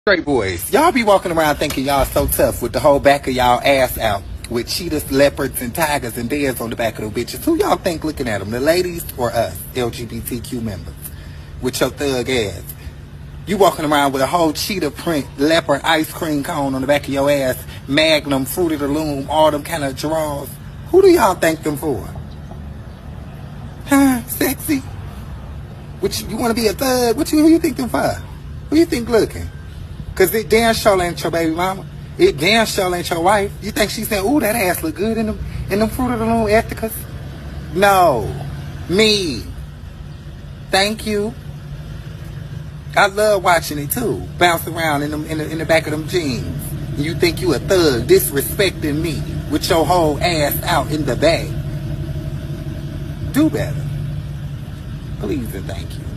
Straight boys, y'all be walking around thinking y'all so tough with the whole back of y'all ass out with cheetahs, leopards, and tigers and bears on the back of the bitches. Who y'all think looking at them, the ladies or us, LGBTQ members, with your thug ass? You walking around with a whole cheetah print, leopard ice cream cone on the back of your ass, Magnum, Fruit of the Loom, all them kind of draws. Who do y'all think them for? Huh? Sexy? What you want to be a thug? Who you think them for? Who you think looking? Cause it damn sure ain't your baby mama. It damn sure ain't your wife. You think she said, "Ooh, that ass look good in them Fruit of the Loom ethicas"? No, me. Thank you. I love watching it too. Bounce around in the back of them jeans. And you think you a thug disrespecting me with your whole ass out in the back? Do better, please and thank you.